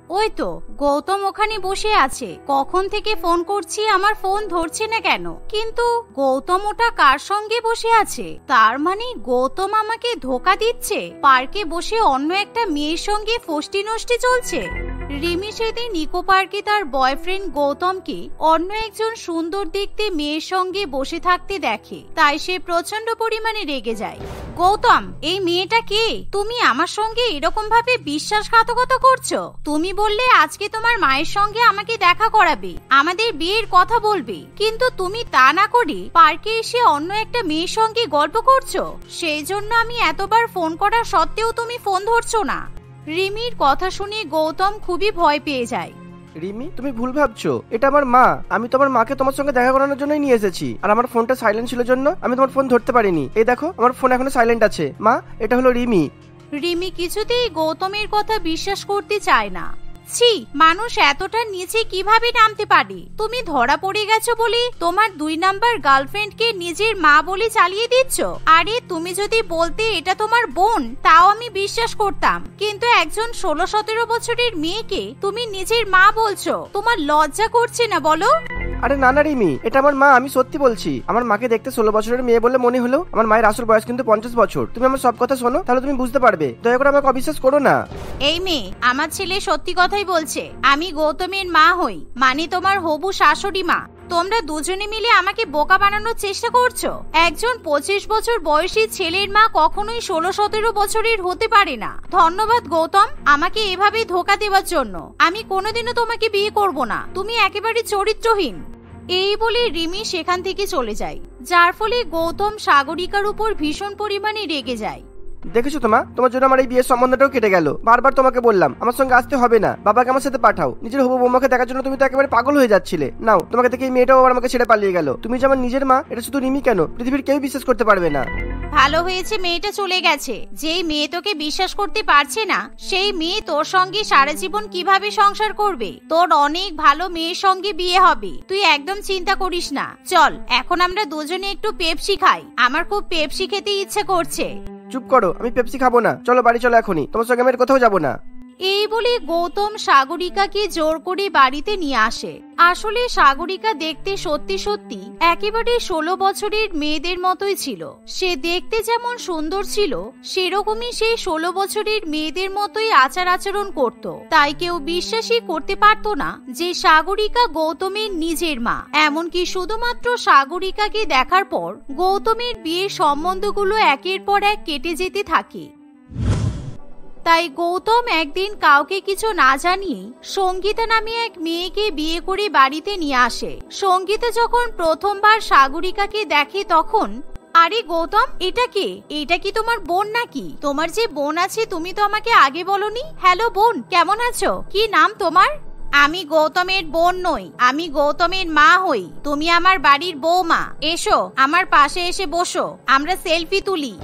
ওই তো গৌতম ওখানে বসে আছে, কখন থেকে ফোন করছি আমার ফোন ধরছে না কেন। কিন্তু গৌতম ওটা কার সঙ্গে বসে আছে? তার মানে গৌতম আমাকে ধোকা দিচ্ছে, পার্কে বসে অন্য একটা মেয়ের সঙ্গে ফষ্টি নষ্টি চলছে। রিমি সেদিন ইকো পার্কে তার বয়ফ্রেন্ড গৌতমকে অন্য একজন সুন্দর দেখতে মেয়ের সঙ্গে বসে থাকতে দেখে, তাই সে প্রচন্ড পরিমাণে রেগে যায়। গৌতম, এই মেয়েটা কে? তুমি আমার সঙ্গে এরকম ভাবে বিশ্বাসঘাতকতা করছো? তুমি বললে আজকে তোমার মায়ের সঙ্গে আমাকে দেখা করাবে, আমাদের বিয়ের কথা বলবে, কিন্তু তুমি তা না করে পার্কে এসে অন্য একটা মেয়ের সঙ্গে গল্প করছো। সেই জন্য আমি এতবার ফোন করা সত্ত্বেও তুমি ফোন ধরছো না। রিমির কথা শুনে গৌতম খুবই ভয় পেয়ে যায়। রিমি, তুমি ভুল ভাবছো, এটা আমার মা। আমি তো আমার মাকে তোমার সঙ্গে দেখা করানোর জন্যই নিয়ে এসেছি, আর আমার ফোনটা সাইলেন্ট ছিল জন্য আমি তোমার ফোন ধরতে পারিনি। এই দেখো, আমার ফোন এখনো সাইলেন্ট আছে। মা, এটা হলো রিমি। রিমি কিছুতেই গৌতমের কথা বিশ্বাস করতে চায় না। ছি, মানুষ এতটা নিচে কিভাবে নামতে পারে? তুমি ধরা পড়ে গেছো বলে তোমার 2 নাম্বার গার্লফ্রেন্ডকে নিজের মা বলে চালিয়ে দিচ্ছ। আরে তুমি যদি বলতে এটা তোমার বোন, তাও আমি বিশ্বাস করতাম, কিন্তু একজন 16-17 বছরের মেয়েকে তুমি নিজের মা বলছো, তোমার লজ্জা করছে না বলো? আরে না না রিমি, এটা আমার মা, আমি সত্যি বলছি। আমার মাকে দেখতে 16 বছরের মেয়ে বলে মনে হলো, আমার মায়ের আসল বয়স কিন্তু 50 বছর। তুমি আমার সব কথা শোনো, তাহলে তুমি বুঝতে পারবে। দয়া করে আমাকে অবিশ্বাস করো না। এই মেয়ে, আমার ছেলে সত্যি কথাই বলছে। আমি গৌতমের মা হই, মানে তোমার হবু শাশুড়ি মা। তোমরা দুজনে মিলে আমাকে বোকা বানানোর চেষ্টা করছো। একজন 25 বছর বয়সী ছেলের মা কখনোই 16-17 বছরের হতে পারে না। ধন্যবাদ গৌতম, আমাকে এভাবে ধোকা দেওয়ার জন্য। আমি কোনোদিনও তোমাকে বিয়ে করব না, তুমি একেবারে চরিত্রহীন। এই বলে রিমি সেখান থেকে চলে যায়, যার ফলে গৌতম সাগরিকার উপর ভীষণ পরিমাণে রেগে যায়। দেখেছো তোমা, তোমার জন্য আমার এই বিয়ের সম্বন্ধটাও কেটে গেল। বারবার তোমাকে বললাম আমার সঙ্গে আসতে হবে না, বাবাকে আমার সাথে পাঠাও। নিজের হবু বৌমাকে দেখার জন্য তুমি তো একেবারে পাগল হয়ে যাচ্ছিলে। নাও, তোমাকে দেখে এই মেয়েটাও আবার আমাকে ছেড়ে পালিয়ে গেল। তুমি যে আমার নিজের মা, এটা শুধু রিমি কেন, পৃথিবীর কেউ বিশ্বাস করতে পারবে না। ভালো হয়েছে মেয়েটা চলে গেছে। যেই মেয়ে তোকে বিশ্বাস করতে পারছে না, সেই মেয়ে তোর সঙ্গে সারা জীবন কিভাবে সংসার করবে? তোর অনেক ভালো মেয়ের সঙ্গে বিয়ে হবে, তুই একদম চিন্তা করিস না। চল, এখন আমরা দুজনে একটু পেপসি খাই, আমার খুব পেপসি খেতে ইচ্ছে করছে। চুপ করো, আমি পেপসি খাবো না। চলো বাড়ি চলো এখনই, তোমার সঙ্গে আমি কোথাও যাবো না। এই বলে গৌতম সাগরিকাকে জোর করে বাড়িতে নিয়ে আসে। আসলে সাগরিকা দেখতে সত্যি সত্যি একেবারে 16 বছরের মেয়েদের মতোই ছিল। সে দেখতে যেমন সুন্দর ছিল, সেরকমই সে 16 বছরের মেয়েদের মতোই আচার আচরণ করত। তাই কেউ বিশ্বাসই করতে পারত না যে সাগরিকা গৌতমের নিজের মা। এমনকি শুধুমাত্র সাগরিকাকে দেখার পর গৌতমের বিয়ের সম্বন্ধগুলো একের পর এক কেটে যেতে থাকে। তাই গৌতম একদিন কাউকে কিছু না জানিয়ে সঙ্গীতা নামে এক মেয়েকে বিয়ে করে বাড়িতে নিয়ে আসে। সঙ্গীতা যখন প্রথমবার সাগরিকাকে দেখে তখন, আরে গৌতম, এটা কে? এটা কি তোমার বোন নাকি? তোমার যে বোন আছে তুমি তো আমাকে আগে বলনি। হ্যালো বোন, কেমন আছো? কি নাম তোমার? আমি গৌতমের বোন নই, আমি গৌতমের মা হই। তুমি আমার বাড়ির বৌমা। এসো আমার পাশে এসে বসো, আমরা সেলফি তুলি।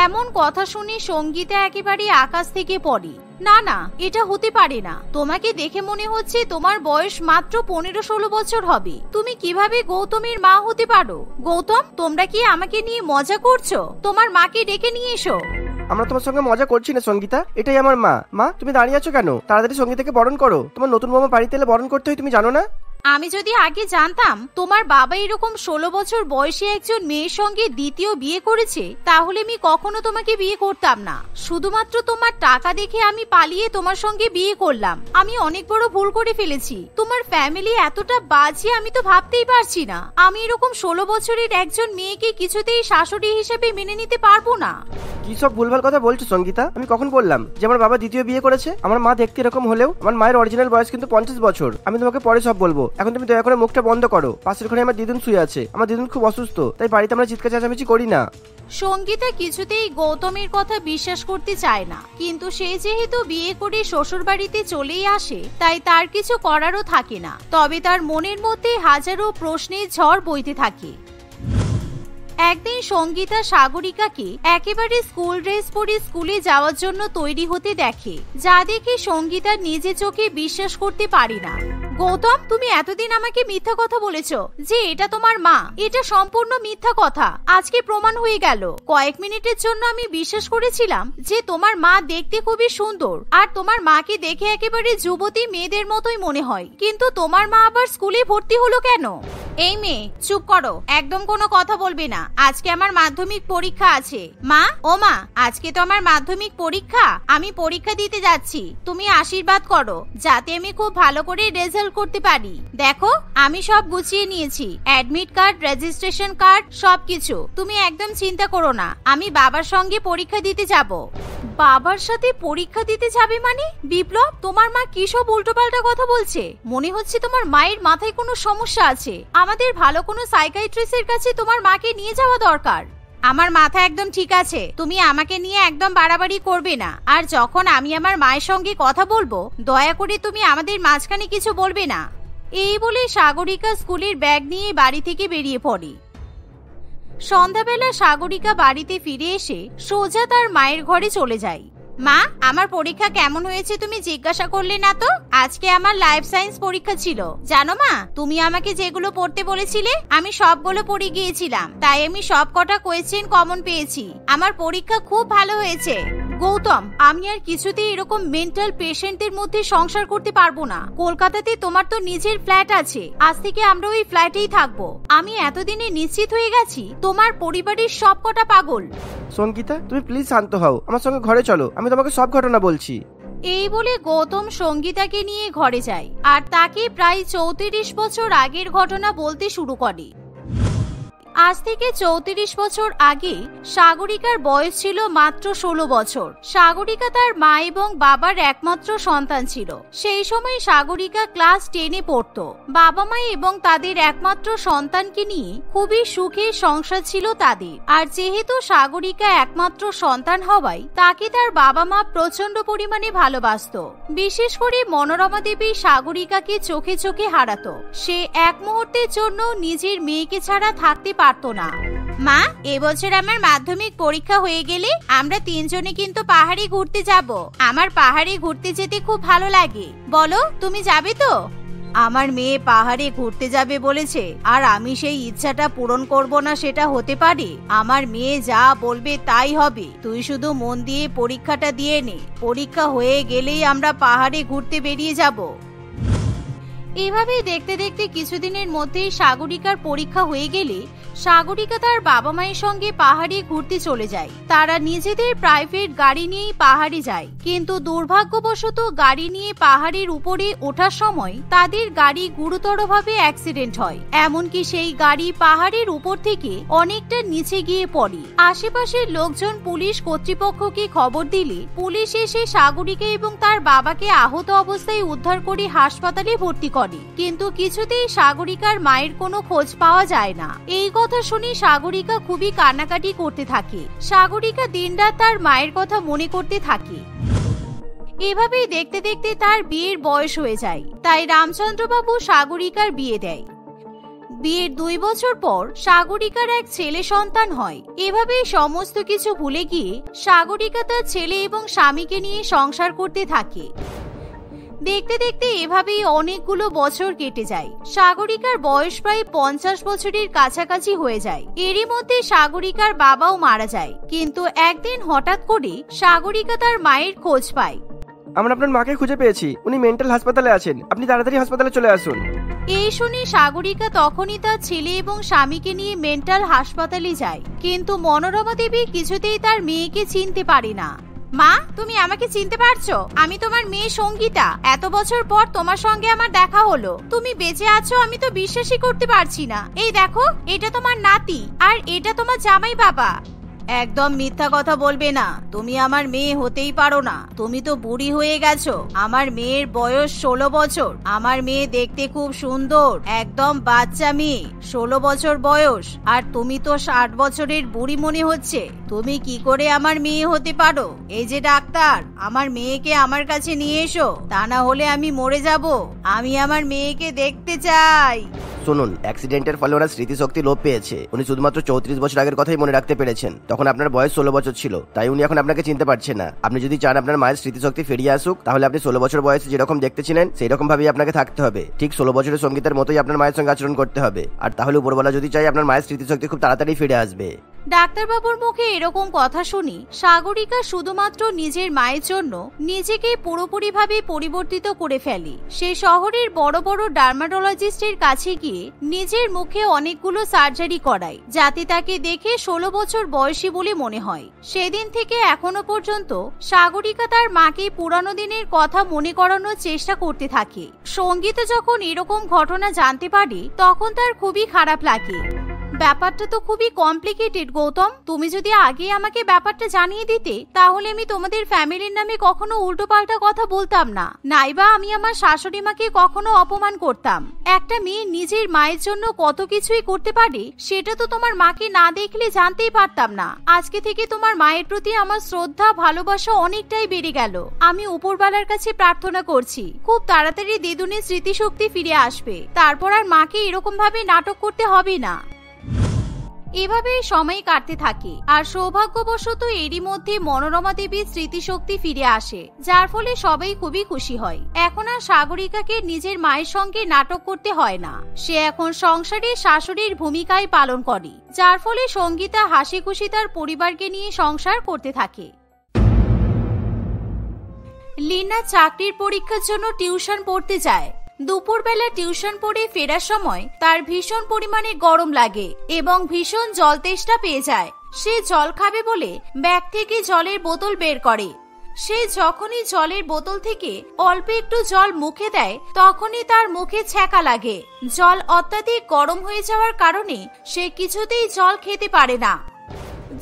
এমন কথা শুনে সঙ্গীতা একেবারে আকাশ থেকে পড়ে। না না, এটা হতে পারে না। তোমাকে দেখে মনে হচ্ছে তোমার বয়স মাত্র 15-16 বছর হবে। তুমি কিভাবে গৌতমের মা হতে পারো? গৌতম, তোমরা কি আমাকে নিয়ে মজা করছো? তোমার মাকে ডেকে নিয়ে এসো। আমরা তোমার সঙ্গে মজা করছি না সঙ্গীতা, এটাই আমার মা। মা, তুমি দাঁড়িয়ে আছো কেন? তাড়াতাড়ি সঙ্গীতাকে বরণ করো। তোমার নতুন বৌমা বাড়িতে এলে বরণ করতে হয়, তুমি জানো না? আমি যদি আগে জানতাম তোমার বাবা এরকম 16 বছর বয়সী একজন মেয়ের সঙ্গে দ্বিতীয় বিয়ে করেছে, তাহলে আমি কখনো তোমাকে বিয়ে করতাম না। শুধুমাত্র তোমার টাকা দেখে আমি পালিয়ে তোমার সঙ্গে বিয়ে করলাম। আমি অনেক বড় ভুল করে ফেলেছি। তোমার ফ্যামিলি এতটা বাজে আমি তো ভাবতেই পারছি না। আমি এরকম 16 বছরের একজন মেয়েকে কিছুতেই শাশুড়ি হিসেবে মেনে নিতে পারবো না। কি সব ভুলভাল কথা বলছো সঙ্গীতা? আমি কখন বললাম যে আমার বাবা দ্বিতীয় বিয়ে করেছে? আমার মা দেখতে এরকম হলেও আমার মায়ের অরিজিনাল বয়স কিন্তু 50 বছর। আমি তোমাকে পরে সব বলবো, এখন তুমি দয়া করে মুখটা বন্ধ করো। পাশের ঘরে আমার দিদুন শুয়ে আছে, আমার দিদুন খুব অসুস্থ, তাই বাড়িতে আমরা চিৎকার চেঁচামেচি করি না। সঙ্গীতা কিছুতেই গৌতমের কথা বিশ্বাস করতে চায় না, কিন্তু সে যেহেতু বিয়ে করে শ্বশুর বাড়িতে চলেই আসে, তাই তার কিছু করারও থাকে না। তবে তার মনের মধ্যে হাজারো প্রশ্নের ঝড় বইতে থাকে। একদিন সঙ্গীতা সাগরিকাকে একেবারে স্কুল ড্রেস পরে স্কুলে যাওয়ার জন্য তৈরি হতে দেখে, যা দেখে সঙ্গীতা নিজে চোখে বিশ্বাস করতে পারে না। গৌতম, তুমি এতদিন আমাকে মিথ্যা কথা বলেছো যে এটা তোমার মা। এটা সম্পূর্ণ মিথ্যা কথা। আজকে প্রমাণ হয়ে গেল। কয়েক মিনিটের জন্য আমি বিশ্বাস করেছিলাম যে তোমার মা দেখতে খুবই সুন্দর আর তোমার মাকে দেখে একেবারে যুবতী মেয়েদের মতোই মনে হয়, কিন্তু তোমার মা আবার স্কুলে ভর্তি হলো কেন? এই মেয়ে, চুপ করো, একদম কোনো কথা বলবে না। আজকে আমার মাধ্যমিক পরীক্ষা আছে। মা, ও মা, আজকে তো আমার মাধ্যমিক পরীক্ষা, আমি পরীক্ষা দিতে যাচ্ছি। তুমি আশীর্বাদ করো যাতে আমি খুব ভালো করে রেজাল্ট করতে পারি। দেখো, আমি সব গুছিয়ে নিয়েছি, অ্যাডমিট কার্ড, রেজিস্ট্রেশন কার্ড, সবকিছু। তুমি একদম চিন্তা করো না, আমি বাবার সঙ্গে পরীক্ষা দিতে যাব। বাবার সাথে পরীক্ষা দিতে যাবে মানে? বিপ্লব, তোমার মা কি সব উল্টোপাল্টা কথা বলছে? মনে হচ্ছে তোমার মায়ের মাথায় কোনো সমস্যা আছে। আমাদের ভালো কোনো সাইকিয়াট্রিস্টের কাছে তোমার মাকে নিয়ে যাওয়া দরকার। আমার মাথা একদম ঠিক আছে, তুমি আমাকে নিয়ে একদম বাড়াবাড়ি করবে না। আর যখন আমি আমার মায়ের সঙ্গে কথা বলবো, দয়া করে তুমি আমাদের মাঝখানে কিছু বলবে না। এই বলে সাগরিকা স্কুলের ব্যাগ নিয়ে বাড়ি থেকে বেরিয়ে পড়ে। সন্ধ্যাবেলা সাগরিকা বাড়িতে ফিরে এসে সোজা তার মায়ের ঘরে চলে যায়। মা, আমার পরীক্ষা কেমন হয়েছে তুমি জিজ্ঞাসা করলে না তো? আজকে আমার লাইফ সায়েন্স পরীক্ষা ছিল। জানো মা, তুমি আমাকে যেগুলো পড়তে বলেছিলে আমি সবগুলো পড়ে গিয়েছিলাম, তাই আমি সব কটা কোয়েশ্চেন কমন পেয়েছি। আমার পরীক্ষা খুব ভালো হয়েছে। গৌতম, আমি আর কিছুতেই এরকম মেন্টাল পেশেন্টদের মধ্যে সংসার করতে পারবো না। কলকাতাতে তোমার তো নিজের ফ্ল্যাট আছে, আজ থেকে আমরা ওই ফ্ল্যাটেই থাকবো। আমি এতদিনে নিশ্চিত হয়ে গেছি তোমার পরিবারের সব কটা পাগল। সঙ্গীতা, তুমি প্লিজ শান্ত হও, আমার সঙ্গে ঘরে চলো, আমি তোমাকে সব ঘটনা বলছি। এই বলে গৌতম সঙ্গীতাকে নিয়ে ঘরে যায় আর তাকে প্রায় 34 বছর আগের ঘটনা বলতে শুরু করে। আজ থেকে 34 বছর আগে সাগরিকার বয়স ছিল মাত্র 16 বছর। সাগরিকা তার মা এবং বাবার একমাত্র সন্তান ছিল। সেই সময় সাগরিকা ক্লাস 10-এ পড়তো। বাবা মা এবং তাদের একমাত্র সন্তানকে নিয়ে খুবই সুখের সংসার ছিল তাদের। আর যেহেতু সাগরিকা একমাত্র সন্তান হওয়ায় তাকে তার বাবা মা প্রচন্ড পরিমাণে ভালোবাসতো। বিশেষ করে মনোরমা দেবী সাগরিকাকে চোখে চোখে হারাতো। সে এক মুহূর্তের জন্য নিজের মেয়েকে ছাড়া থাকতে পারতো না। মা, এবছর আমার মাধ্যমিক পরীক্ষা হয়ে গেলে আমরা 3 জনে কিন্তু পাহাড়ে ঘুরতে যাব। আমার পাহাড়ে ঘুরতে যেতে খুব ভালো লাগে। বলো, তুমি যাবে তো? আমার মেয়ে পাহাড়ে ঘুরতে যাবে বলেছে আর আমি সেই ইচ্ছাটা পূরণ করব না সেটা হতে পারে? আমার মেয়ে যা বলবে তাই হবে। তুই শুধু মন দিয়ে পরীক্ষাটা দিয়ে নে। পরীক্ষা হয়ে গেলেই আমরা পাহাড়ে ঘুরতে বেরিয়ে যাব। এভাবেই দেখতে দেখতে কিছুদিনের মধ্যেই সাগরিকার পরীক্ষা হয়ে গেলে সাগরিকা তার বাবা মায়ের সঙ্গে পাহাড়ে ঘুরতে চলে যায়। তারা নিজেদের প্রাইভেট গাড়ি নিয়েই পাহাড়ে যায়, কিন্তু দুর্ভাগ্যবশত গাড়ি নিয়ে পাহাড়ের উপরে ওঠার সময় তাদের গাড়ি গুরুতরভাবে অ্যাক্সিডেন্ট হয়। এমনকি সেই গাড়ি পাহাড়ের উপর থেকে অনেকটা নিচে গিয়ে পড়ে। আশেপাশের লোকজন পুলিশ কর্তৃপক্ষকে খবর দিলে পুলিশ এসে সাগরিকা এবং তার বাবাকে আহত অবস্থায় উদ্ধার করে হাসপাতালে ভর্তি করে। কিন্তু কিছুতেই সাগরিকার মায়ের কোনো খোঁজ পাওয়া যায় না। এই কথা শুনে সাগরিকা খুবই কান্নাকাটি করতে থাকে। সাগরিকা দিনরাত তার মায়ের কথা মনে করতে থাকে। এভাবেই দেখতে দেখতে তার বিয়ের বয়স হয়ে যায়। তাই রামচন্দ্রবাবু সাগরিকার বিয়ে দেয়। বিয়ের 2 বছর পর সাগরিকার এক ছেলে সন্তান হয়। এভাবেই সমস্ত কিছু ভুলে গিয়ে সাগরিকা তার ছেলে এবং স্বামীকে নিয়ে সংসার করতে থাকে। দেখতে দেখতে এভাবেই অনেকগুলো বছর কেটে যায়। সাগরিকার বয়স প্রায় 50 বছরের কাছাকাছি হয়ে যায়। এরই মধ্যে সাগরিকার বাবাও মারা যায়। কিন্তু একদিন হঠাৎ করে সাগরিকা তার মায়ের খোঁজ পায়। আমরা আপনার মাকে খুঁজে পেয়েছি, উনি মেন্টাল হাসপাতালে আছেন, আপনি তাড়াতাড়ি হাসপাতালে চলে আসুন। এই শুনে সাগরিকা তখনই তার ছেলে এবং স্বামীকে নিয়ে মেন্টাল হাসপাতালে যায়। কিন্তু মনোরমা দেবী কিছুতেই তার মেয়েকে চিনতে পারে না। মা, তুমি আমাকে চিনতে পারছো? আমি তোমার মেয়ে সঙ্গীতা। এত বছর পর তোমার সঙ্গে আমার দেখা হলো। তুমি বেঁচে আছো আমি তো বিশ্বাসই করতে পারছি না। এই দেখো, এটা তোমার নাতি আর এটা তোমার জামাই বাবা। একদম মিথ্যা কথা বলবে না, তুমি আমার মেয়ে হতেই পারো না। তুমি তো বুড়ি হয়ে গেছো। আমার মেয়ের বয়স 16 বছর। আমার মেয়ে দেখতে খুব সুন্দর, একদম বাচ্চা মেয়ে, 16 বছর বয়স। আর তুমি তো 60 বছরের বুড়ি মনে হচ্ছে। তুমি কি করে আমার মেয়ে হতে পারো? এই যে ডাক্তার, আমার মেয়েকে আমার কাছে নিয়ে এসো, তা না হলে আমি মরে যাব। আমি আমার মেয়েকে দেখতে চাই। শুনুন, অ্যাক্সিডেন্টের ফলে ওনার স্মৃতিশক্তি লোপ পেয়েছে। উনি শুধুমাত্র 34 বছর আগের কথাই মনে রাখতে পেরেছেন। তখন আপনার বয়স 16 বছর ছিল, তাই উনি এখন আপনাকে চিনতে পারছেন না। আপনি যদি চান আপনার মায়ের স্মৃতিশক্তি ফিরিয়ে আসুক, তাহলে আপনি 16 বছর বয়সে যেরকম দেখতে ছিলেন সেই রকম ভাবেই আপনাকে থাকতে হবে। ঠিক 16 বছরের সঙ্গীতের মতোই আপনার মায়ের সঙ্গে আচরণ করতে হবে। আর তাহলে উপরওয়ালা যদি চাই, আপনার মায়ের স্মৃতিশক্তি খুব তাড়াতাড়ি ফিরে আসবে। ডাক্তারবাবুর মুখে এরকম কথা শুনি সাগরিকা শুধুমাত্র নিজের মায়ের জন্য নিজেকে পুরোপুরিভাবে পরিবর্তিত করে ফেলে। সে শহরের বড় বড় ডার্মাটোলজিস্টের কাছে গিয়ে নিজের মুখে অনেকগুলো সার্জারি করায়, যাতে তাকে দেখে 16 বছর বয়সী বলে মনে হয়। সেদিন থেকে এখনো পর্যন্ত সাগরিকা তার মাকে পুরানো দিনের কথা মনে করানোর চেষ্টা করতে থাকে। সঙ্গীত যখন এরকম ঘটনা জানতে পারে, তখন তার খুবই খারাপ লাগে। ব্যাপারটা তো খুবই কমপ্লিকেটেড গৌতম। তুমি যদি আগে আমাকে ব্যাপারটা জানিয়ে দিতে, তাহলে আমি তোমাদের ফ্যামিলির নামে কখনো উল্টোপাল্টা কথা বলতাম না, নাইবা আমি আমার শাশুড়ি মাকে কখনো অপমান করতাম। একটা মেয়ে নিজের মায়ের জন্য কত কিছুই করতে পারে, সেটা তো তোমার মাকে না দেখলে জানতেই পারতাম না। আজকে থেকে তোমার মায়ের প্রতি আমার শ্রদ্ধা ভালোবাসা অনেকটাই বেড়ে গেল। আমি উপরওয়ালার কাছে প্রার্থনা করছি খুব তাড়াতাড়ি দিদুনের স্মৃতিশক্তি ফিরে আসবে, তারপর আর মাকে এরকম ভাবে নাটক করতে হবে না। এভাবে সময় কাটতে থাকে, আর সৌভাগ্যবশত এরই মধ্যে মনোরমা দেবীর স্মৃতিশক্তি ফিরে আসে, যার ফলে সবাই খুবই খুশি হয়। এখন আর সাগরিকাকে নিজের মায়ের সঙ্গে নাটক করতে হয় না। সে এখন সংসারে শাশুড়ির ভূমিকায় পালন করে, যার ফলে সঙ্গীতা হাসি খুশি তার পরিবারকে নিয়ে সংসার করতে থাকে। লীনা চাকরির পরীক্ষার জন্য টিউশন পড়তে যায়। দুপুরবেলা টিউশন পড়ে ফেরার সময় তার ভীষণ পরিমাণে গরম লাগে এবং ভীষণ জল তেষ্টা পেয়ে যায়। সে জল খাবে বলে ব্যাগ থেকে জলের বোতল বের করে। সে যখনই জলের বোতল থেকে অল্প একটু জল মুখে দেয়, তখনই তার মুখে ছ্যাঁকা লাগে। জল অত্যাধিক গরম হয়ে যাওয়ার কারণে সে কিছুতেই জল খেতে পারে না।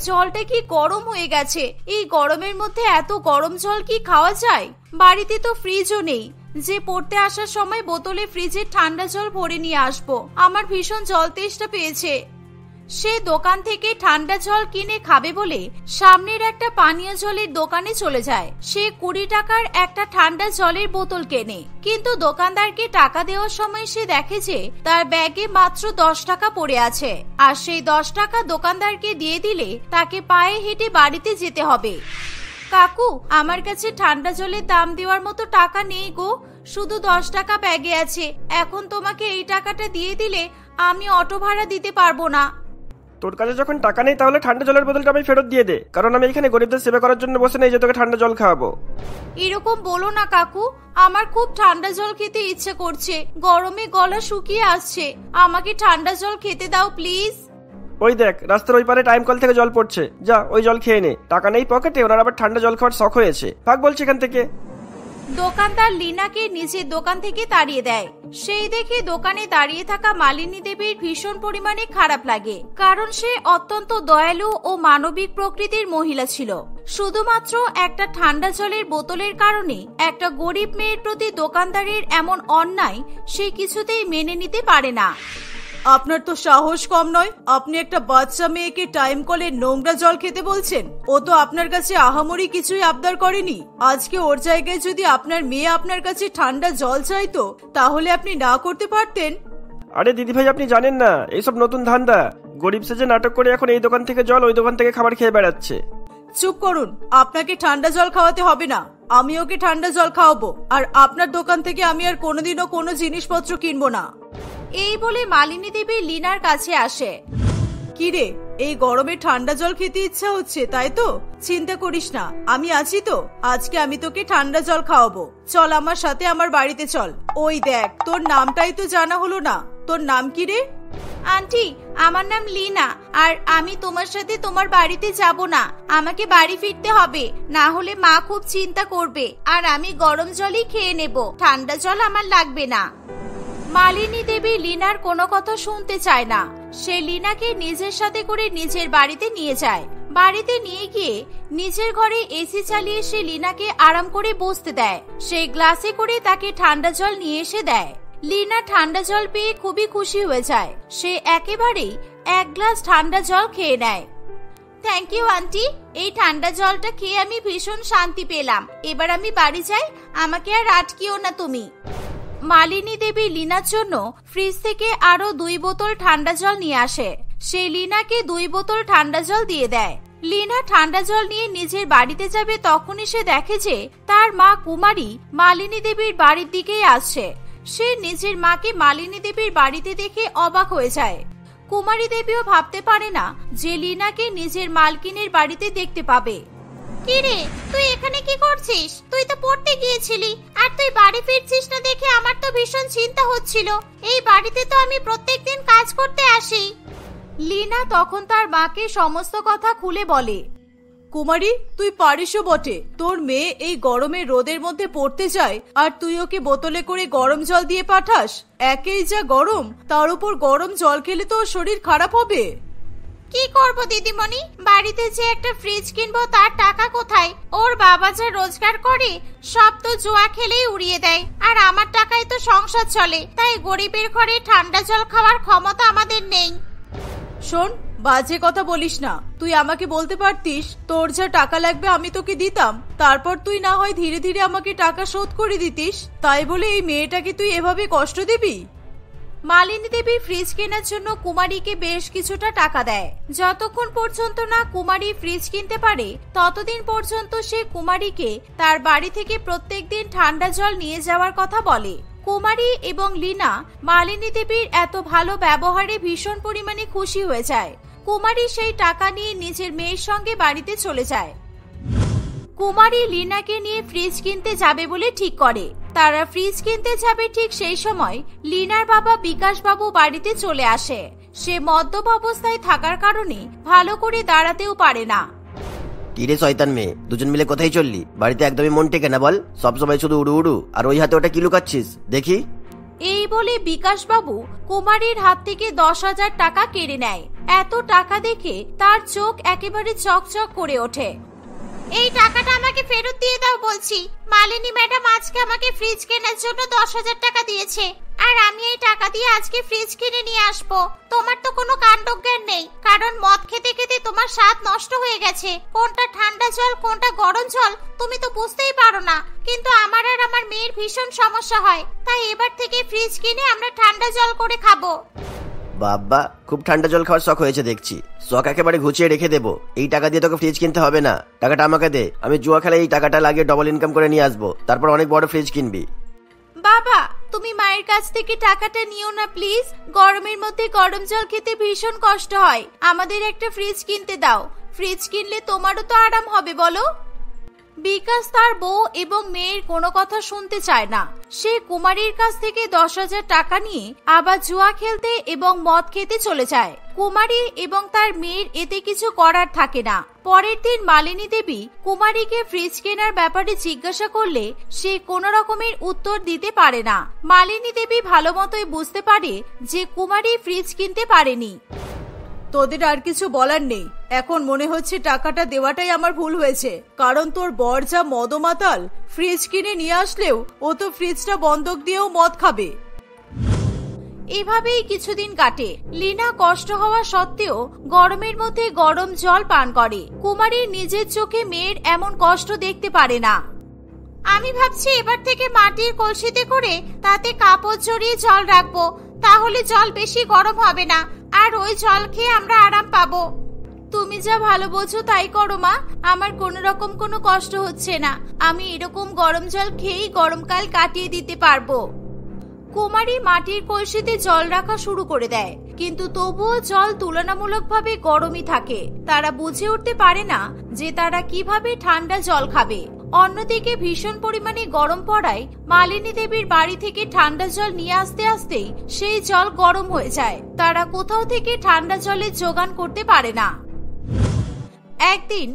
জলটা কি গরম হয়ে গেছে! এই গরমের মধ্যে এত গরম জল কি খাওয়া যায়? বাড়িতে তো ফ্রিজও নেই যে পড়তে আসার সময় বোতলে ফ্রিজের ঠান্ডা জল ভরে নিয়ে আসবো। আমার ভীষণ জল তেষ্টা পেয়েছে। সে দোকান থেকে ঠান্ডা জল কিনে খাবে বলে সামনের একটা পানীয় জলের দোকানে চলে যায়। সে 20 টাকার একটা ঠান্ডা জলের বোতল কেনে, কিন্তু দোকানদারকে টাকা দেওয়ার সময় সে দেখে যে তার ব্যাগে মাত্র 10 টাকা পড়ে আছে, আর সেই 10 টাকা দোকানদারকে দিয়ে দিলে তাকে পায়ে হেঁটে বাড়িতে যেতে হবে। কাকু, আমার কাছে ঠান্ডা জলের দাম দেওয়ার মতো টাকা নেই গো, শুধু 10 টাকা ব্যাগে আছে। এখন তোমাকে এই টাকাটা দিয়ে দিলে আমি অটো ভাড়া দিতে পারবো না। তোর কাছে যখন টাকা নেই, তাহলে ঠান্ডা জলের বোতলটা আমি ফেরত দিয়ে দে, কারণ আমি এখানে গরিবদের সেবা করার জন্য বসে নেই যে তোকে ঠান্ডা জল খাওয়াবো। এরকম বলো না কাকু, আমার খুব ঠান্ডা জল খেতে ইচ্ছে করছে। গরমে গলা শুকিয়ে আসছে, আমাকে ঠান্ডা জল খেতে দাও প্লিজ। ওই দেখ, রাস্তার ওই পারে টাইম কল থেকে জল পড়ছে, যা ওই জল খেয়ে নে। টাকা নেই পকেটে, ওনার আবার ঠান্ডা জল খাওয়ার শখ হয়েছে। ভাগ বলছে এখান থেকে। দোকানদার লীনাকে নিজের দোকান থেকে তাড়িয়ে দেয়। সেই দেখে দোকানে দাঁড়িয়ে থাকা মালিনী দেবীর ভীষণ পরিমাণে খারাপ লাগে, কারণ সে অত্যন্ত দয়ালু ও মানবিক প্রকৃতির মহিলা ছিল। শুধুমাত্র একটা ঠান্ডা জলের বোতলের কারণে একটা গরিব মেয়ের প্রতি দোকানদারের এমন অন্যায় সে কিছুতেই মেনে নিতে পারে না। আপনার তো সাহস কম নয়, আপনি একটা বাচ্চা মেয়েকে টাইম কলে নোংরা জল খেতে বলছেন। ও তো আপনার কাছে আহামরি কিছুই আবদার করেনি। আজকে ওর জায়গায় যদি আপনার মেয়ে আপনার কাছে ঠান্ডা জল চাইতো, তাহলে আপনি না করতে পারতেন? আরে দিদি ভাই, আপনি জানেন না এইসব নতুন ধান্দা। গরিব সেজে নাটক করে এখন এই দোকান থেকে জল, ওই দোকান থেকে খাবার খেয়ে বেড়াচ্ছে। চুপ করুন, আপনাকে ঠান্ডা জল খাওয়াতে হবে না, আমি ওকে ঠান্ডা জল খাওয়াবো। আর আপনার দোকান থেকে আমি আর কোনোদিনও কোনো জিনিসপত্র কিনবো না। এই বলে মালিনী দেবী লীনার কাছে আসে। কি রে, এই গরমে ঠান্ডা জল খেতে ইচ্ছা হচ্ছে তাই তো? চিন্তা করিস না, আমি আছি তো। আজকে আমি তোকে ঠান্ডা জল খাওয়াবো। চল আমার সাথে আমার বাড়িতে চল। ওই দেখ, তোর নামটাই তো জানা হলো না। তোর নাম কি রে? আন্টি, আমার নাম লীনা, আর আমি তোমার সাথে তোমার বাড়িতে যাব না। আমাকে বাড়ি ফিরতে হবে, না হলে মা খুব চিন্তা করবে, আর আমি গরম জলই খেয়ে নেব। ঠান্ডা জল আমার লাগবে না। মালিনী দেবী লীনার কোনো কথা শুনতে চায় না। সে লীনাকে নিজের সাথে করে নিজের বাড়িতে নিয়ে যায়। বাড়িতে নিয়ে গিয়ে নিজের ঘরে এসি চালিয়ে সে লীনাকে আরাম করে বসতে দেয়। সেই গ্লাসে করে তাকে ঠান্ডা জল নিয়ে এসে দেয়। লীনা ঠান্ডা জল পেয়ে খুবই খুশি হয়ে যায়। সে একেবারেই 1 গ্লাস ঠান্ডা জল খেয়ে নেয়। থ্যাংক ইউ আন্টি, এই ঠান্ডা জলটা খেয়ে আমি ভীষণ শান্তি পেলাম। এবার আমি বাড়ি যাই, আমাকে আর আটকিও না তুমি। মালিনী দেবী লীনার জন্য ফ্রিজ থেকে আরো 2 বোতল ঠান্ডা জল নিয়ে আসে। সে লীনাকে 2 বোতল ঠান্ডা জল দিয়ে দেয়। লীনা ঠান্ডা জল নিয়ে নিজের বাড়িতে যাবে, তখনই সে দেখে যে তার মা কুমারী মালিনী দেবীর বাড়ির দিকেই আসছে। সে নিজের মাকে মালিনী দেবীর বাড়িতে দেখে অবাক হয়ে যায়। কুমারী দেবীও ভাবতে পারে না যে লীনাকে নিজের মালকিনের বাড়িতে দেখতে পাবে। কিরে, তুই এখানে কি করছিস? তুই তো পড়তে গিয়েছিলি, আর তুই বাড়ি ফিরছিস না দেখে আমার তো ভীষণ চিন্তা হচ্ছিল। এই বাড়িতে তো আমি প্রত্যেকদিন কাজ করতে আসি। লীনা তখন তার মাকে সমস্ত কথা খুলে বলে। কুমারী, তুই পারিসও বটে। তোর মেয়ে এই গরমে রোদের মধ্যে পড়তে যায়, আর তুই ওকে বোতলে করে গরম জল দিয়ে পাঠাস। একেই যা গরম, তার উপর গরম জল খেলে তো ওর শরীর খারাপ হবে। কি করব দিদিমণি, বাড়িতে যে একটা ফ্রিজ কিনবো তার টাকা কোথায়? ওর বাবা যা রোজগার করে সব তো জুয়া খেলেই উড়িয়ে দেয়, আর আমার টাকায় তো সংসার চলে। তাই গরিবের ঘরে ঠান্ডা জল খাওয়ার ক্ষমতা আমাদের নেই। শোন, বাজে কথা বলিস না। তুই আমাকে বলতে পারতিস তোর যা টাকা লাগবে আমি তোকে দিতাম, তারপর তুই না হয় ধীরে ধীরে আমাকে টাকা শোধ করে দিতিস। তাই বলে এই মেয়েটাকে তুই এভাবে কষ্ট দিবি? মালিনী দেবী ফ্রিজ কেনার জন্য কুমারীকে বেশ কিছুটা টাকা দেয়। যতক্ষণ পর্যন্ত না কুমারী ফ্রিজ কিনতে পারে ততদিন পর্যন্ত সে কুমারীকে তার বাড়ি থেকে প্রত্যেকদিন ঠান্ডা জল নিয়ে যাওয়ার কথা বলে। কুমারী এবং লীনা মালিনী দেবীর এত ভালো ব্যবহারে ভীষণ পরিমাণে খুশি হয়ে যায়। কুমারী সেই টাকা নিয়ে নিজের মেয়ের সঙ্গে বাড়িতে চলে যায়। কুমারী লীনাকে নিয়ে ফ্রিজ কিনতে যাবে বলে ঠিক করে। তারা ফ্রিজ কিনতে যাবে ঠিক সেই সময় লীনার বাবা বিকাশ বাবু বাড়িতে চলে আসে। সে মদ্যপ অবস্থায় থাকার কারণে ভালো করে দাঁড়াতেও পারে না। কিরে শয়তান মেয়ে, দুজন মিলে কোথায় চললি? বাড়িতে একদমই মন টেকে না বল, সবসময় শুধু উড়ু উড়ু, আর ওই হাতে ওটা কি লুকাচ্ছিস দেখি? এই বলে বিকাশ বাবু কুমারীর হাত থেকে 10,000 টাকা কেড়ে নেয়। এত টাকা দেখে তার চোখ একেবারে চকচক করে ওঠে। এই টাকাটা আমাকে ফেরত দিয়ে দাও বলছি। মালিনী ম্যাডাম আজকে আমাকে ফ্রিজ কেনার জন্য 10,000 টাকা দিয়েছে, আর আমি এই টাকা দিয়ে আজকে ফ্রিজ কিনে নিয়ে আসবো। তোমার তো কোনো কাণ্ডজ্ঞান নেই, কারণ মদ খেতে খেতে তোমার স্বাদ নষ্ট হয়ে গেছে। কোনটা ঠান্ডা জল কোনটা গরম জল তুমি তো বুঝতেই পারো না। কিন্তু আমার আর আমার মেয়ের ভীষণ সমস্যা হয়, তাই এবার থেকে ফ্রিজ কিনে আমরা ঠান্ডা জল করে খাবো। বাবা, খুব ঠান্ডা জল খাওয়ার শখ হয়েছে দেখছি। শখ একেবারে ঘুচিয়ে রেখে দেবো। এই টাকা দিয়ে তোকে ফ্রিজ কিনতে হবে না, টাকাটা আমাকে দে। আমি জুয়া খেলে এই টাকাটা লাগিয়ে ডবল ইনকাম করে নিয়ে আসবো, তারপর অনেক বড় ফ্রিজ কিনবি। বাবা, তুমি মায়ের কাছ থেকে টাকাটা নিও না প্লিজ। গরমের মধ্যে গরম জল খেতে ভীষণ কষ্ট হয়। আমাদের একটা ফ্রিজ কিনতে দাও। ফ্রিজ কিনলে তোমারও তো আরাম হবে বলো। বিকাশ তার বউ এবং মেয়ের কোনো কথা শুনতে চায় না। সে কুমারীর কাছ থেকে 10,000 টাকা নিয়ে আবার জুয়া খেলতে এবং মদ খেতে চলে যায়। কুমারী এবং তার মেয়ের এতে কিছু করার থাকে না। পরের দিন মালিনী দেবী কুমারীকে ফ্রিজ কেনার ব্যাপারে জিজ্ঞাসা করলে সে কোনো রকমের উত্তর দিতে পারে না। মালিনী দেবী ভালো মতোই বুঝতে পারে যে কুমারী ফ্রিজ কিনতে পারেনি। তোদের আর কিছু বলার নেই। এখন মনে হচ্ছে টাকাটা দেওয়াটাই আমার ভুল হয়েছে, কারণ তোর বর যা মদমাতাল, ফ্রিজ কিনে নিয়ে আসলেও ও তো ফ্রিজটা বন্ধক দিয়েও মদ খাবে। এভাবেই কিছুদিন কাটে। লীনা কষ্ট হওয়া সত্ত্বেও গরমের মধ্যে গরম জল পান করে। কুমারী নিজের চোখে মেয়ের এমন কষ্ট দেখতে পারে না। আমি ভাবছি এবার থেকে মাটির কলসিতে করে তাতে কাপড় জড়িয়ে জল রাখবো, তাহলে জল বেশি গরম হবে না, আর ওই জল খেয়ে আমরা আরাম পাবো। তুমি যা ভালো বোঝো তাই করো মা, আমার কোনো রকম কোনো কষ্ট হচ্ছে না। আমি এরকম গরম জল খেয়েই গরমকাল কাটিয়ে দিতে পারবো। কুমারী মাটির কলসিতে জল রাখা শুরু করে দেয়, কিন্তু তবুও জল তুলনামূলকভাবে গরমই থাকে। তারা বুঝে উঠতে পারে না যে তারা কিভাবে ঠান্ডা জল খাবে। অন্যদিকে ভীষণ পরিমাণে গরম পড়ায় মালিনী দেবীর বাড়ি থেকে ঠান্ডা জল নিয়ে আসতে আসতে সেই জল গরম হয়ে যায়। তারা কোথাও থেকে ঠান্ডা জলের জোগান করতে পারে না। একদিন,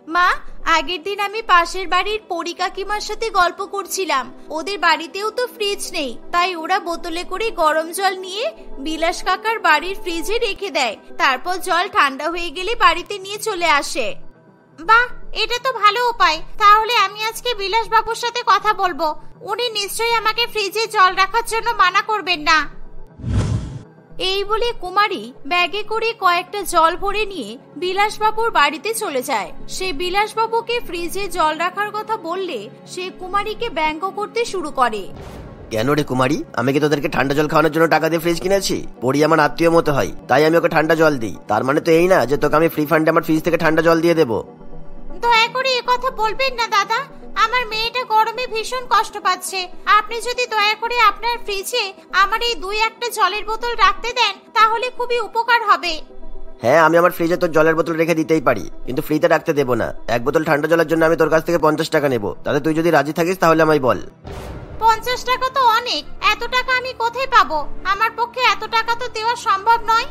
মা, আগের দিন আমি পাশের বাড়ির পরি কাকিমার সাথে গল্প করছিলাম। ওদের বাড়িতেও তো ফ্রিজ নেই, তাই ওরা বোতলে করে গরম জল নিয়ে বিলাস কাকার বাড়ির ফ্রিজে রেখে দেয়। তারপর জল ঠান্ডা হয়ে গেলে বাড়িতে নিয়ে চলে আসে। বাহ, এটা তো ভালো উপায়। তাহলে আমি আজকে বিলাস বাবুর সাথে কথা বলবো। উনি নিশ্চয়ই আমাকে ফ্রিজে জল রাখার জন্য মানা করবেন না। এই বলে কুমারী ব্যাগে করে কয়েকটা জল ভরে নিয়ে বিলাসবাবুর বাড়িতে চলে যায়। সে বিলাসবাবুকে ফ্রিজে জল রাখার কথা বললে সে কুমারীকে ব্যঙ্গ করতে শুরু করে। কেন রে কুমারী, আমি কি তোদেরকে ঠান্ডা জল খাওয়ানোর জন্য টাকা দিয়ে ফ্রিজ কিনেছি? পরি আমার আত্মীয় মতো হয়, তাই আমি ওকে ঠান্ডা জল দিই। তার মানে তো এই না যে তোকে আমি ফ্রি ফান্ডে আমার ফ্রিজ থেকে ঠান্ডা জল দিয়ে দেবো। দয়া করে এ কথা বলবেন না দাদা, আমার মেয়েটা গরমে ভীষণ কষ্ট পাচ্ছে। আপনি যদি দয়া করে আপনার ফ্রিজে আমার এই 2-1টা জলের বোতল রাখতে দেন তাহলে খুবই উপকার হবে। হ্যাঁ, আমি আমার ফ্রিজে তোর জলের বোতল রেখে দিতেই পারি, কিন্তু ফ্রিতে রাখতে দেবো না। 1 বোতল ঠান্ডা জলের জন্য আমি তোর কাছ থেকে 50 টাকা নেবো। তাহলে তুই যদি রাজি থাকিস তাহলে আমায় বল। 50 টাকা তো অনেক, এত টাকা আমি কোথায় পাবো? আমার পক্ষে এত টাকা তো দেওয়া সম্ভব নয়।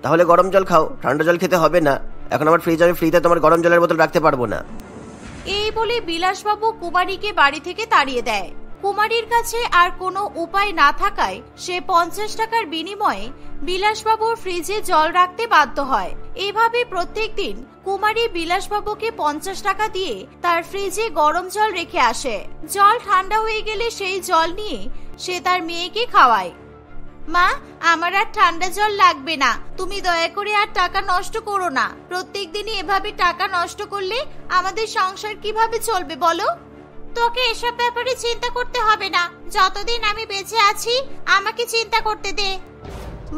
তাহলে গরম জল খাও, ঠান্ডা জল খেতে হবে না। এখন আমার ফ্রিজে আমি ফ্রিতে তোমার গরম জলের বোতল রাখতে পারবো না। এই বলে বিলাসবাবু কুমারীকে বাড়ি থেকে তাড়িয়ে দেয়। কুমারীর কাছে আর কোনো উপায় না থাকায় সে 50 টাকার বিনিময়ে বিলাসবাবুর ফ্রিজে জল রাখতে বাধ্য হয়। এভাবে প্রত্যেকদিন কুমারী বিলাসবাবুকে 50 টাকা দিয়ে তার ফ্রিজে গরম জল রেখে আসে। জল ঠান্ডা হয়ে গেলে সেই জল নিয়ে সে তার মেয়েকে খাওয়ায়। মা, আমার আর ঠান্ডা জল লাগবে না, তুমি দয়া করে আর টাকা নষ্ট করো না। প্রত্যেকদিনই এভাবে টাকা নষ্ট করলে আমাদের সংসার কিভাবে চলবে বলো? তোকে এসব ব্যাপারে চিন্তা করতে হবে না, যতদিন আমি বেঁচে আছি আমাকে চিন্তা করতে দে।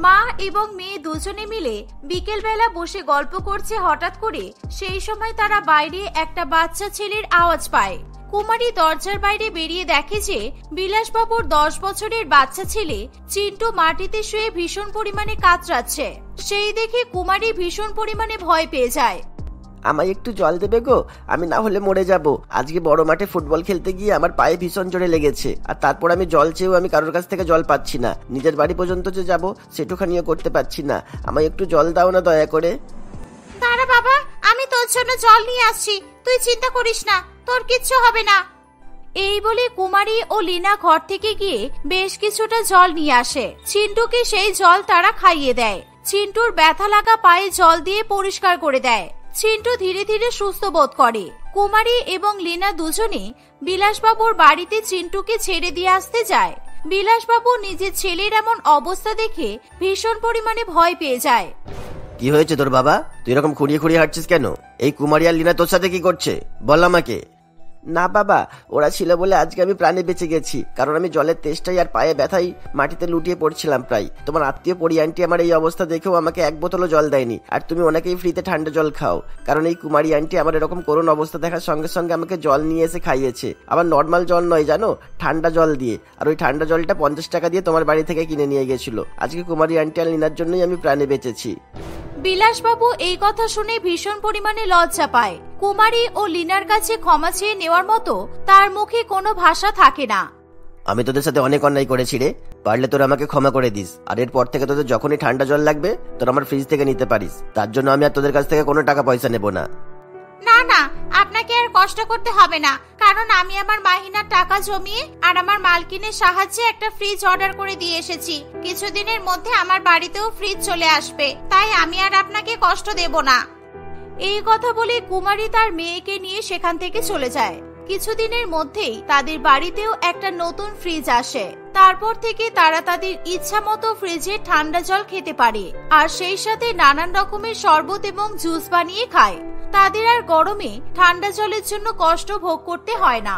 মা এবং মেয়ে দুজনে মিলে বিকেল বেলা বসে গল্প করছে। হঠাৎ করে সেই সময় তারা বাইরে একটা বাচ্চা ছেলের আওয়াজ পায়। কুমারী দরজার বাইরে বেরিয়ে দেখে যে বিলাসবাবুর 10 বছরের বাচ্চা ছেলে চিন্টু মাটিতে শুয়ে ভীষণ পরিমাণে কাতরাচ্ছে। সেই দেখে কুমারী ভীষণ পরিমাণে ভয় পেয়ে যায়। আমায় একটু জল দেবে গো, আমি না হলে মরে যাব। আজকে বড় মাঠে ফুটবল খেলতে গিয়ে আমার পায়ে ভীষণ জোরে লেগেছে, আর তারপর আমি জল চেয়েও আমি কারোর কাছ থেকে জল পাচ্ছি না। নিজের বাড়ি পর্যন্ত যে যাব সেটুখানিও করতে পারছি না। আমায় একটু জল দাও না দয়া করে। দাঁড়া বাবা, আমি তোর জন্য জল নিয়ে আসছি, তুই চিন্তা করিস না, তোর কিচ্ছু হবে না। এই বলে কুমারী ও লীনা ঘর থেকে গিয়ে বেশ কিছুটা জল নিয়ে আসে। চিন্টুকে সেই জল তারা খাইয়ে দেয়। চিন্টুর ব্যথা লাগা পায়ে জল দিয়ে পরিষ্কার করে দেয়। চিন্টু ধীরে ধীরে সুস্থ বোধ করে। কুমারী এবং লীনা দুজনে বিলাসবাবুর বাড়িতে চিন্টুকে ছেড়ে দিয়ে আসতে যায়। বিলাসবাবু নিজের ছেলের এমন অবস্থা দেখে ভীষণ পরিমাণে ভয় পেয়ে যায়। কি হয়েছে তোর বাবা? তুই এরকম খুঁড়িয়ে খুঁড়িয়ে হাঁটছিস কেন? এই কুমারী আর লীনা তোর সাথে কি করছে বল আমাকে। না বাবা, ওরা ছিল বলে আজকে আমি প্রাণে বেঁচে গেছি, কারণ আমি জলের তেষ্টাই আর পায়ে ব্যথাই মাটিতে লুটিয়ে পড়ছিলাম প্রায়। তোমার আত্মীয় পরি আন্টি আমার এই অবস্থা দেখেও আমাকে 1 বোতলও জল দেয়নি, আর তুমি ওনাকেই ফ্রিতে ঠান্ডা জল খাও। কারণ এই কুমারী আন্টি আমার এরকম করুণ অবস্থা দেখার সঙ্গে সঙ্গে আমাকে জল নিয়ে এসে খাইয়েছে। আবার নর্মাল জল নয় জানো, ঠান্ডা জল দিয়ে। আর ওই ঠান্ডা জলটা 50 টাকা দিয়ে তোমার বাড়ি থেকে কিনে নিয়ে গেছিল। আজকে কুমারী আন্টি আর লীনার জন্যই আমি প্রাণে বেঁচেছি। বিলাসবাবু এই কথা শুনে ভীষণ পরিমাণে লজ্জা পায়। কুমারী ও লীনার কাছে ক্ষমা চেয়ে নেওয়ার মতো তার মুখে কোনো ভাষা থাকে না। আমি তোদের সাথে অনেক অন্যায় করেছি রে, পারলে তোরা আমাকে ক্ষমা করে দিস। আর এরপর থেকে তোদের যখনই ঠান্ডা জল লাগবে তোরা আমার ফ্রিজ থেকে নিতে পারিস। তার জন্য আমি আর তোদের কাছ থেকে কোনো টাকা পয়সা নেব না। না না, আপনাকে আর কষ্ট করতে হবে না, কারণ আমি আমার মাহিনার টাকা জমিয়ে আর আমার মালকিনের সাহায্যে একটা ফ্রিজ অর্ডার করে দিয়ে এসেছি। কিছুদিনের মধ্যে আমার বাড়িতেও ফ্রিজ চলে আসবে, তাই আমি আর আপনাকে কষ্ট দেব না। এই কথা বলে কুমারী তার মেয়েকে নিয়ে সেখান থেকে চলে যায়। কিছুদিনের মধ্যেই তাদের বাড়িতেও একটা নতুন ফ্রিজ আসে। তারপর থেকে তারা তাদের ইচ্ছা মতো ফ্রিজে ঠান্ডা জল খেতে পারে, আর সেই সাথে নানান রকমের শরবত এবং জুস বানিয়ে খায়। তাদের আর গরমে ঠান্ডা জলের জন্য কষ্ট ভোগ করতে হয় না।